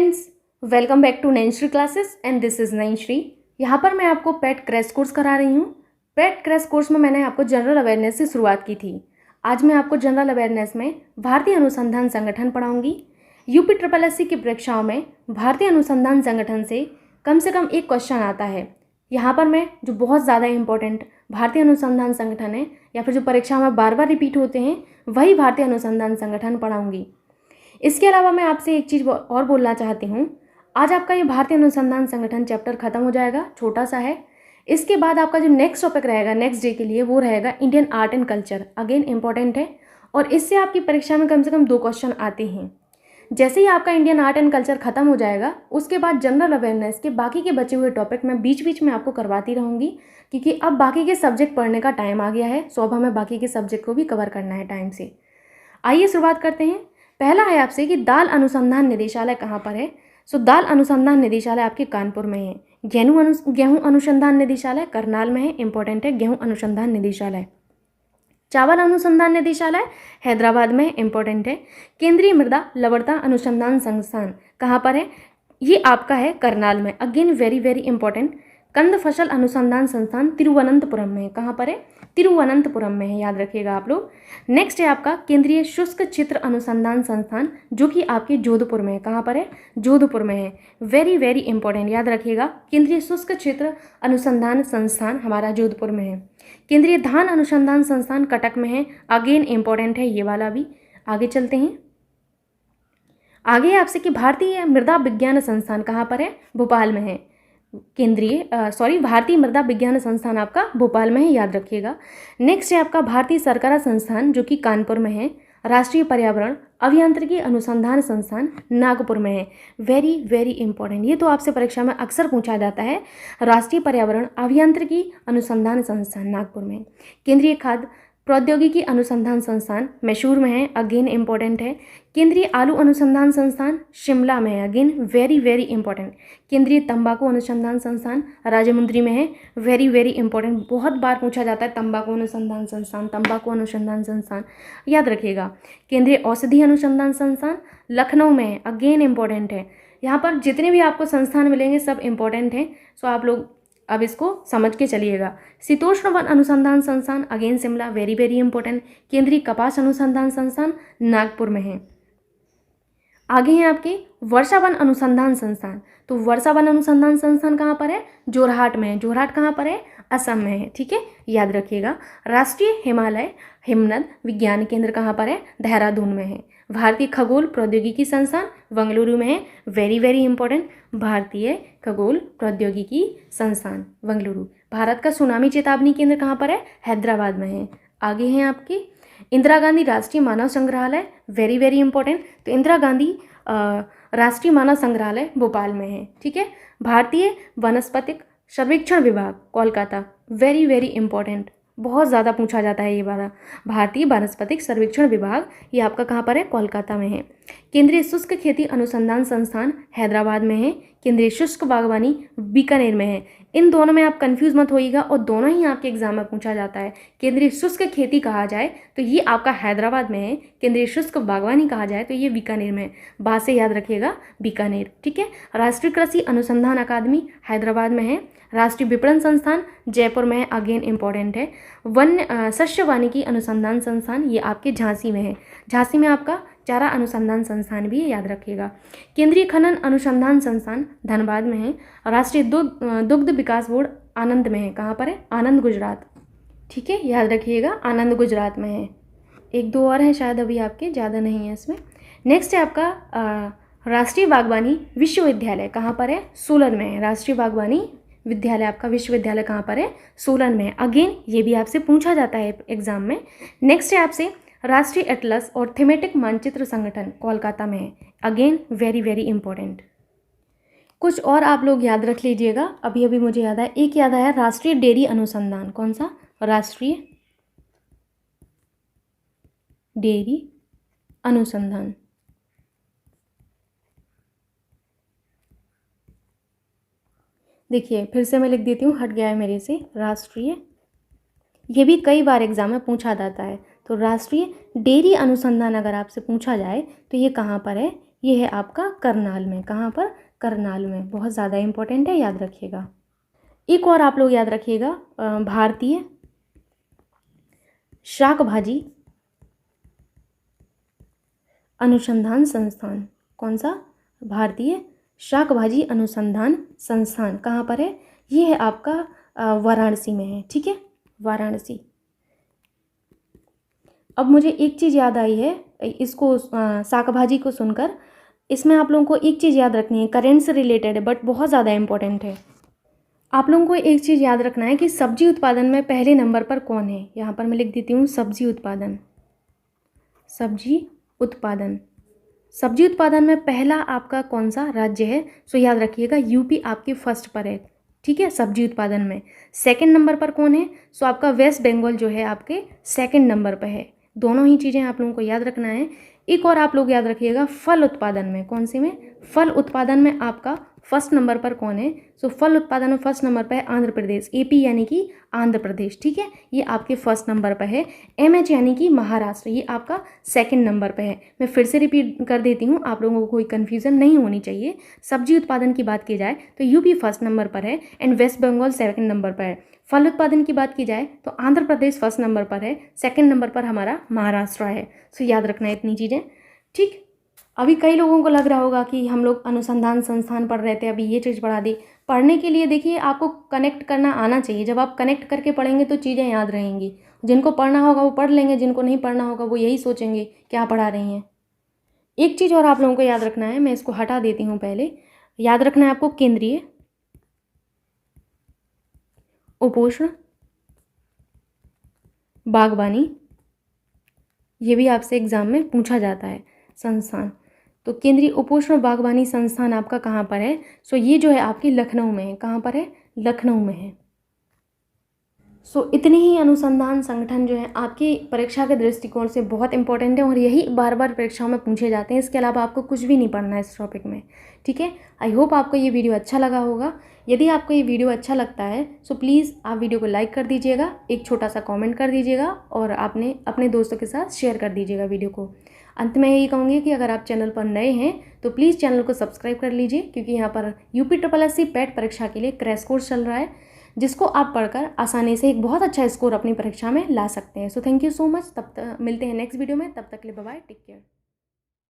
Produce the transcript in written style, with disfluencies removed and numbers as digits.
Friends, welcome back to Nainshree classes and this is Nainshree. यहाँ पर मैं आपको पेट क्रैश कोर्स करा रही हूँ। पेट क्रैश कोर्स में मैंने आपको जनरल अवेयरनेस से शुरुआत की थी। आज मैं आपको जनरल अवेयरनेस में भारतीय अनुसंधान संगठन पढ़ाऊँगी। यूपी ट्रिपल एससी की परीक्षाओं में भारतीय अनुसंधान संगठन से कम एक क्वेश्चन आता है। यहाँ पर मैं जो बहुत ज़्यादा इंपॉर्टेंट भारतीय अनुसंधान संगठन है या फिर जो परीक्षाओं में बार बार रिपीट होते हैं वही भारतीय अनुसंधान संगठन पढ़ाऊँगी। इसके अलावा मैं आपसे एक चीज़ और बोलना चाहती हूँ। आज आपका ये भारतीय अनुसंधान संगठन चैप्टर खत्म हो जाएगा, छोटा सा है। इसके बाद आपका जो नेक्स्ट टॉपिक रहेगा नेक्स्ट डे के लिए वो रहेगा Indian art and culture. Again important है और इससे आपकी परीक्षा में कम से कम 2 क्वेश्चन आते हैं। जैसे ही आपका इंडियन आर्ट एंड कल्चर खत्म हो जाएगा उसके बाद जनरल अवेयरनेस के बाकी के बचे हुए टॉपिक मैं बीच बीच में आपको करवाती रहूँगी, क्योंकि अब बाकी के सब्जेक्ट पढ़ने का टाइम आ गया है। सो अब हमें बाकी के सब्जेक्ट को भी कवर करना है टाइम से। आइए शुरुआत करते हैं। पहला है आपसे कि दाल अनुसंधान निदेशालय कहाँ पर है। सो दाल अनुसंधान निदेशालय आपके कानपुर में है। गेहूं अनुसंधान निदेशालय करनाल में है, इंपॉर्टेंट है गेहूं अनुसंधान निदेशालय। चावल अनुसंधान निदेशालय हैदराबाद में, इंपॉर्टेंट है। केंद्रीय मृदा लवणता अनुसंधान संस्थान कहाँ पर है, ये आपका है करनाल में, अगेन वेरी वेरी इंपॉर्टेंट। कंद फसल अनुसंधान संस्थान तिरुवनंतपुरम में है, कहाँ पर है, तिरुवनंतपुरम में है, याद रखिएगा आप लोग। नेक्स्ट है आपका केंद्रीय शुष्क चित्र अनुसंधान संस्थान जो कि आपके जोधपुर में है, कहाँ पर है, जोधपुर में है, वेरी वेरी इंपॉर्टेंट, याद रखिएगा। केंद्रीय शुष्क चित्र अनुसंधान संस्थान हमारा जोधपुर में है। केंद्रीय धान अनुसंधान संस्थान कटक में है, अगेन इंपॉर्टेंट है ये वाला भी। आगे चलते हैं। आगे आपसे कि भारतीय मृदा विज्ञान संस्थान कहाँ पर है, भोपाल में है। भारतीय मृदा विज्ञान संस्थान आपका भोपाल में है, याद रखिएगा। नेक्स्ट है आपका भारतीय सरकारा संस्थान जो कि कानपुर में है। राष्ट्रीय पर्यावरण अभियांत्रिकी अनुसंधान संस्थान नागपुर में है, वेरी वेरी इंपॉर्टेंट। ये तो आपसे परीक्षा में अक्सर पूछा जाता है। राष्ट्रीय पर्यावरण अभियांत्रिकी अनुसंधान संस्थान नागपुर में। केंद्रीय खाद्य प्रौद्योगिकी अनुसंधान संस्थान मैसूर में है, अगेन इंपॉर्टेंट है। केंद्रीय आलू अनुसंधान संस्थान शिमला में है, अगेन वेरी वेरी इंपॉर्टेंट। केंद्रीय तंबाकू अनुसंधान संस्थान राजमुंद्री में है, वेरी वेरी इंपॉर्टेंट, बहुत बार पूछा जाता है तंबाकू अनुसंधान संस्थान, तंबाकू अनुसंधान संस्थान, याद रखिएगा। केंद्रीय औषधि अनुसंधान संस्थान लखनऊ में है, अगेन इंपॉर्टेंट है। यहाँ पर जितने भी आपको संस्थान मिलेंगे सब इंपॉर्टेंट हैं, सो आप लोग अब इसको समझ के चलिएगा। शीतोष्ण वन अनुसंधान संस्थान again Shimla, very very important. केंद्रीय कपास अनुसंधान संस्थान नागपुर में है। आगे हैं आपके वर्षा वन अनुसंधान संस्थान। तो वर्षा वन अनुसंधान संस्थान कहाँ पर है, जोरहाट में है। जोरहाट कहाँ पर है, असम में है, ठीक है, याद रखिएगा। राष्ट्रीय हिमालय हिमनद विज्ञान केंद्र कहाँ पर है, देहरादून में है। भारतीय खगोल प्रौद्योगिकी संस्थान बेंगलुरु में है, वेरी वेरी इंपॉर्टेंट, भारतीय खगोल प्रौद्योगिकी संस्थान बेंगलुरु। भारत का सुनामी चेतावनी केंद्र कहाँ पर है, हैदराबाद में है। आगे हैं आपकी इंदिरा गांधी राष्ट्रीय मानव संग्रहालय, वेरी वेरी इंपॉर्टेंट। तो इंदिरा गांधी राष्ट्रीय मानव संग्रहालय भोपाल में है, ठीक है। भारतीय वनस्पतिक सर्वेक्षण विभाग कोलकाता, वेरी वेरी इंपॉर्टेंट, बहुत ज़्यादा पूछा जाता है ये वाला। भारतीय वनस्पतिक सर्वेक्षण विभाग ये आपका कहाँ पर है, कोलकाता में है। केंद्रीय शुष्क खेती अनुसंधान संस्थान हैदराबाद में है। केंद्रीय शुष्क बागवानी बीकानेर में है। इन दोनों में आप कंफ्यूज मत होइएगा और दोनों ही आपके एग्जाम में पूछा जाता है। केंद्रीय शुष्क खेती कहा जाए तो ये आपका हैदराबाद में है, केंद्रीय शुष्क बागवानी कहा जाए तो ये बीकानेर में है। बात से याद रखिएगा बीकानेर, ठीक है। राष्ट्रीय कृषि अनुसंधान अकादमी हैदराबाद में है। राष्ट्रीय विपणन संस्थान जयपुर में है, अगेन इंपॉर्टेंट है। वन्य सस्य वानिकी अनुसंधान संस्थान ये आपके झांसी में है। झांसी में आपका चारा अनुसंधान संस्थान भी है, याद रखिएगा। केंद्रीय खनन अनुसंधान संस्थान धनबाद में है। राष्ट्रीय दुग्ध विकास बोर्ड आनंद में है, कहाँ पर है, आनंद गुजरात, ठीक है, याद रखिएगा, आनंद गुजरात में है। 1-2 और हैं शायद अभी आपके, ज़्यादा नहीं है इसमें। नेक्स्ट है आपका राष्ट्रीय बागवानी विश्वविद्यालय, कहाँ पर है, सोलन में है। राष्ट्रीय बागवानी विद्यालय आपका विश्वविद्यालय कहाँ पर है, सोलन में है। अगेन ये भी आपसे पूछा जाता है एग्जाम में। नेक्स्ट है आपसे राष्ट्रीय एटलस और थीमेटिक मानचित्र संगठन कोलकाता में है, अगेन वेरी वेरी इंपॉर्टेंट। कुछ और आप लोग याद रख लीजिएगा, अभी अभी मुझे याद है, एक याद आया, राष्ट्रीय डेयरी अनुसंधान, कौन सा, राष्ट्रीय डेयरी अनुसंधान, देखिए फिर से मैं लिख देती हूँ, हट गया है मेरे से, राष्ट्रीय, ये भी कई बार एग्जाम में पूछा जाता है। तो राष्ट्रीय डेयरी अनुसंधान अगर आपसे पूछा जाए तो ये कहाँ पर है, ये है आपका करनाल में। कहाँ पर? करनाल में। बहुत ज़्यादा इम्पोर्टेंट है, याद रखिएगा। एक और आप लोग याद रखिएगा, भारतीय शाक भाजी अनुसंधान संस्थान। कौन सा? भारतीय शाक भाजी अनुसंधान संस्थान। कहाँ पर है? ये है आपका वाराणसी में है। ठीक है, वाराणसी। अब मुझे एक चीज़ याद आई है, इसको शाक भाजी को सुनकर, इसमें आप लोगों को एक चीज़ याद रखनी है, करेंट से रिलेटेड है बट बहुत ज़्यादा इम्पोर्टेंट है। आप लोगों को एक चीज़ याद रखना है कि सब्जी उत्पादन में पहले नंबर पर कौन है। यहाँ पर मैं लिख देती हूँ सब्जी उत्पादन। सब्जी उत्पादन, सब्जी उत्पादन में पहला आपका कौन सा राज्य है? सो याद रखिएगा यूपी आपके फर्स्ट पर है। ठीक है, सब्जी उत्पादन में। सेकंड नंबर पर कौन है? सो आपका वेस्ट बंगाल जो है आपके सेकंड नंबर पर है। दोनों ही चीज़ें आप लोगों को याद रखना है। एक और आप लोग याद रखिएगा, फल उत्पादन में। कौन सी में? फल उत्पादन में आपका फर्स्ट नंबर पर कौन है? सो फल उत्पादन में फर्स्ट नंबर पर है आंध्र प्रदेश, एपी यानी कि आंध्र प्रदेश। ठीक है, ये आपके फर्स्ट नंबर पर है। एमएच यानी कि महाराष्ट्र, ये आपका सेकंड नंबर पर है। मैं फिर से रिपीट कर देती हूँ, आप लोगों को कोई कन्फ्यूज़न नहीं होनी चाहिए। सब्जी उत्पादन की बात की जाए तो यूपी फर्स्ट नंबर पर है and West Bengal second number पर है। फल उत्पादन की बात की जाए तो आंध्र प्रदेश फर्स्ट नंबर पर है, सेकंड नंबर पर हमारा महाराष्ट्र है। सो याद रखना है इतनी चीज़ें। ठीक, अभी कई लोगों को लग रहा होगा कि हम लोग अनुसंधान संस्थान पढ़ रहे थे, अभी ये चीज़ पढ़ा दी। पढ़ने के लिए देखिए आपको कनेक्ट करना आना चाहिए। जब आप कनेक्ट करके पढ़ेंगे तो चीज़ें याद रहेंगी। जिनको पढ़ना होगा वो पढ़ लेंगे, जिनको नहीं पढ़ना होगा वो यही सोचेंगे क्या पढ़ा रही हैं। एक चीज़ और आप लोगों को याद रखना है, मैं इसको हटा देती हूँ पहले। याद रखना है आपको केंद्रीय उपोष्ण बागवानी, ये भी आपसे एग्जाम में पूछा जाता है संस्थान। तो केंद्रीय उपोष्ण बागवानी संस्थान आपका कहाँ पर है? सो ये जो है आपकी लखनऊ में है। कहाँ पर है? लखनऊ में है। सो इतने ही अनुसंधान संगठन जो है आपकी परीक्षा के दृष्टिकोण से बहुत इंपॉर्टेंट है और यही बार बार परीक्षाओं में पूछे जाते हैं। इसके अलावा आपको कुछ भी नहीं पढ़ना है इस टॉपिक में। ठीक है, आई होप आपको ये वीडियो अच्छा लगा होगा। यदि आपको ये वीडियो अच्छा लगता है सो प्लीज़ आप वीडियो को लाइक कर दीजिएगा, एक छोटा सा कॉमेंट कर दीजिएगा और आपने अपने दोस्तों के साथ शेयर कर दीजिएगा वीडियो को। अंत में यही कहूँगी कि अगर आप चैनल पर नए हैं तो प्लीज़ चैनल को सब्सक्राइब कर लीजिए, क्योंकि यहाँ पर UPSSC पेट परीक्षा के लिए क्रैश कोर्स चल रहा है, जिसको आप पढ़कर आसानी से एक बहुत अच्छा स्कोर अपनी परीक्षा में ला सकते हैं। So thank you so much. तब तक मिलते हैं नेक्स्ट वीडियो में, तब तक के लिए बाय बाय, टेक केयर।